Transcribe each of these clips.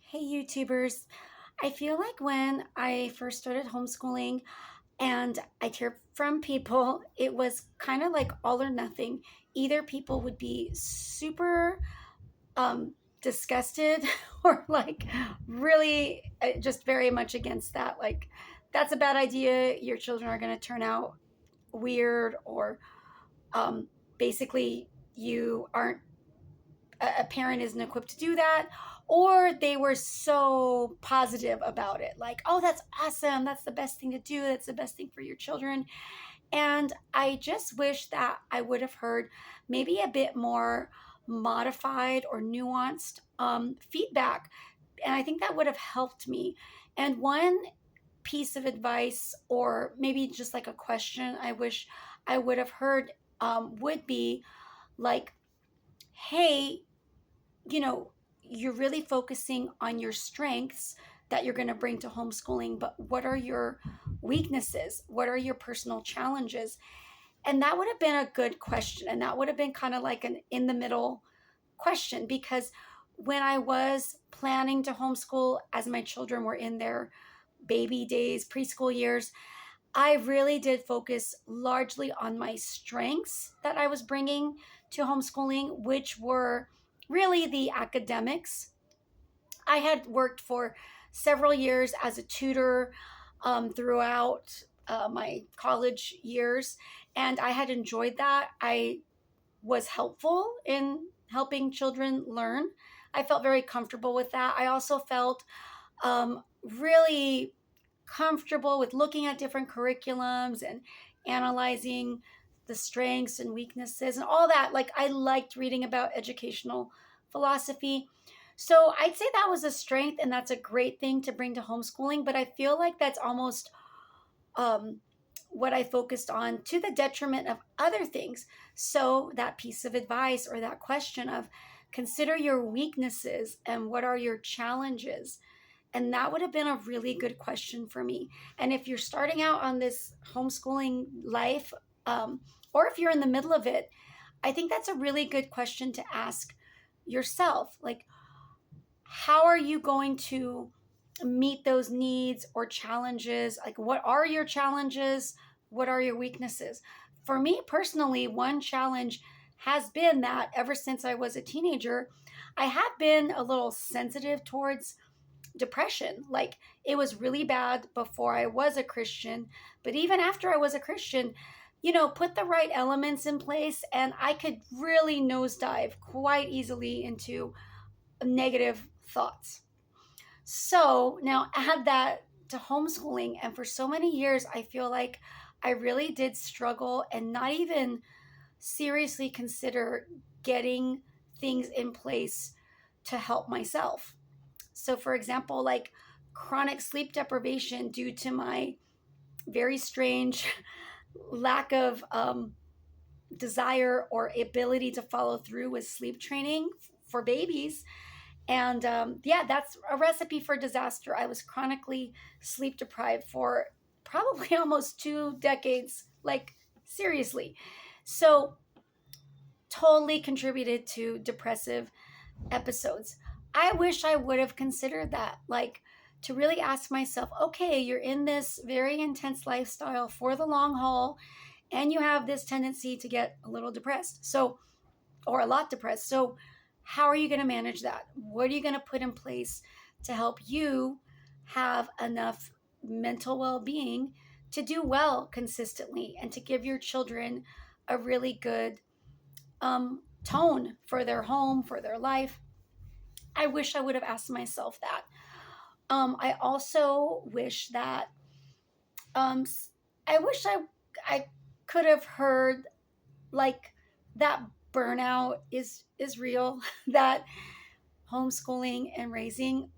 Hey YouTubers, I feel like when I first started homeschooling and I'd hear from people, it was kind of like all or nothing. Either people would be super um, disgusted or like really just very much against that. Like, that's a bad idea. Your children are going to turn out weird, or um, basically, you aren't a parent isn't equipped to do that, or they were so positive about it, like, oh, that's awesome, that's the best thing to do, that's the best thing for your children. And I just wish that I would have heard maybe a bit more modified or nuanced feedback, and I think that would have helped me. And one piece of advice, or maybe just like a question I wish I would have heard, would be like, hey, you're really focusing on your strengths that you're going to bring to homeschooling, but what are your weaknesses? What are your personal challenges? And that would have been a good question. And that would have been kind of like an in the middle question, because when I was planning to homeschool as my children were in their baby days, preschool years, I really did focus largely on my strengths that I was bringing to homeschooling, which were really the academics. I had worked for several years as a tutor throughout my college years, and I had enjoyed that. I was helpful in helping children learn. I felt very comfortable with that. I also felt really comfortable with looking at different curriculums and analyzing the strengths and weaknesses and all that. Like, I liked reading about educational philosophy. So I'd say that was a strength, and that's a great thing to bring to homeschooling. But I feel like that's almost um, what I focused on to the detriment of other things. So that piece of advice, or that question of consider your weaknesses and what are your challenges, and that would have been a really good question for me. And if you're starting out on this homeschooling life, or if you're in the middle of it, I think that's a really good question to ask yourself. Like, how are you going to meet those needs or challenges? Like, what are your challenges? What are your weaknesses? For me personally, one challenge has been that ever since I was a teenager, I have been a little sensitive towards depression. Like, it was really bad before I was a Christian, but even after I was a Christian, put the right elements in place, and I could really nosedive quite easily into negative thoughts. So now add that to homeschooling, and for so many years, I feel like I really did struggle and not even seriously consider getting things in place to help myself. So, for example, like chronic sleep deprivation due to my very strange lack of desire or ability to follow through with sleep training for babies. And yeah, that's a recipe for disaster. I was chronically sleep deprived for probably almost 2 decades, like, seriously. So, totally contributed to depressive episodes. I wish I would have considered that, like, to really ask myself, okay, you're in this very intense lifestyle for the long haul, and you have this tendency to get a little depressed. So, or a lot depressed. So, how are you going to manage that? What are you going to put in place to help you have enough mental well being to do well consistently and to give your children a really good tone for their home, for their life? I wish I would have asked myself that. I also wish that um, I wish I could have heard, like, that burnout is real. That homeschooling and raising,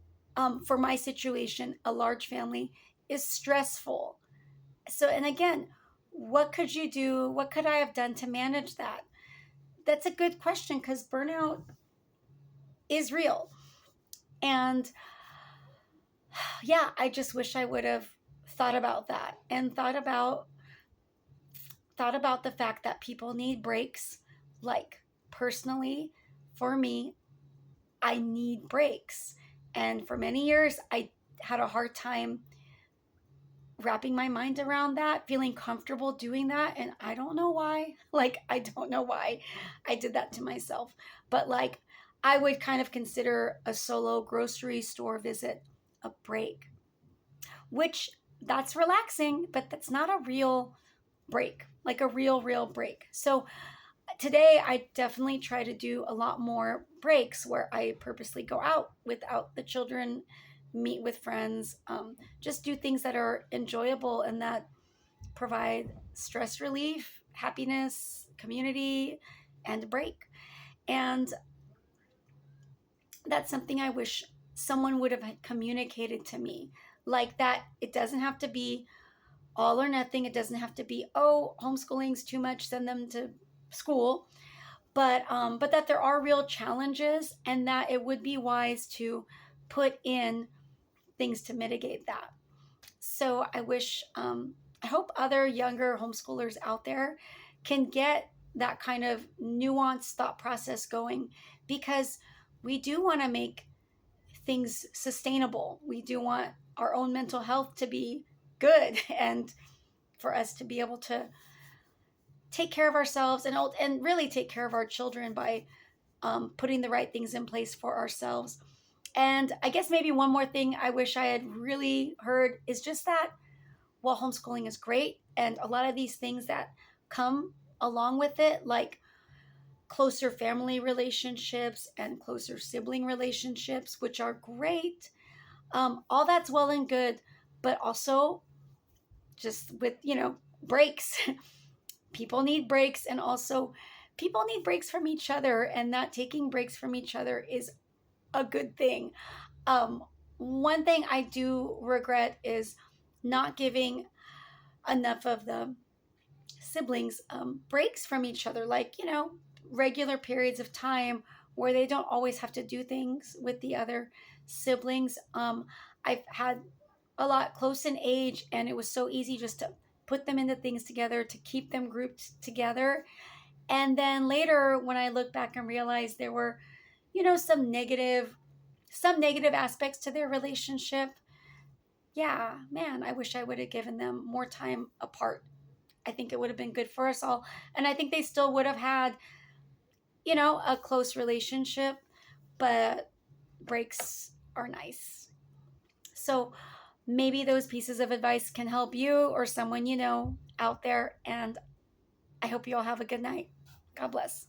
for my situation, a large family, is stressful. So, and again, what could you do? What could I have done to manage that? That's a good question, because burnout is real. And yeah, I just wish I would have thought about that, and thought about the fact that people need breaks. Like, personally, for me, I need breaks. And for many years, I had a hard time wrapping my mind around that, feeling comfortable doing that. And I don't know why. Like, I don't know why I did that to myself. But like, I would kind of consider a solo grocery store visit a break, which that's relaxing, but that's not a real break, like a real break. So today I definitely try to do a lot more breaks where I purposely go out without the children, meet with friends, just do things that are enjoyable and that provide stress relief, happiness, community, and a break. And that's something I wish someone would have communicated to me, like that it doesn't have to be all or nothing. It doesn't have to be, oh, homeschooling's too much, send them to school. But that there are real challenges and that it would be wise to put in things to mitigate that. So I hope other younger homeschoolers out there can get that kind of nuanced thought process going, because we do want to make things sustainable. We do want our own mental health to be good and for us to be able to take care of ourselves and really take care of our children by putting the right things in place for ourselves. And I guess maybe one more thing I wish I had really heard is just that while homeschooling is great and a lot of these things that come along with it, like closer family relationships and closer sibling relationships, which are great, all that's well and good, but also just with, breaks. People need breaks, and also people need breaks from each other, and that taking breaks from each other is a good thing. Um, One thing I do regret is not giving enough of the siblings breaks from each other, like, regular periods of time where they don't always have to do things with the other siblings. I've had a lot close in age, and it was so easy just to put them into things together to keep them grouped together. And then later, when I look back and realize there were, some negative aspects to their relationship. Yeah, man, I wish I would have given them more time apart. I think it would have been good for us all. And I think they still would have had, a close relationship, but breaks are nice. So maybe those pieces of advice can help you or someone out there. And I hope you all have a good night. God bless.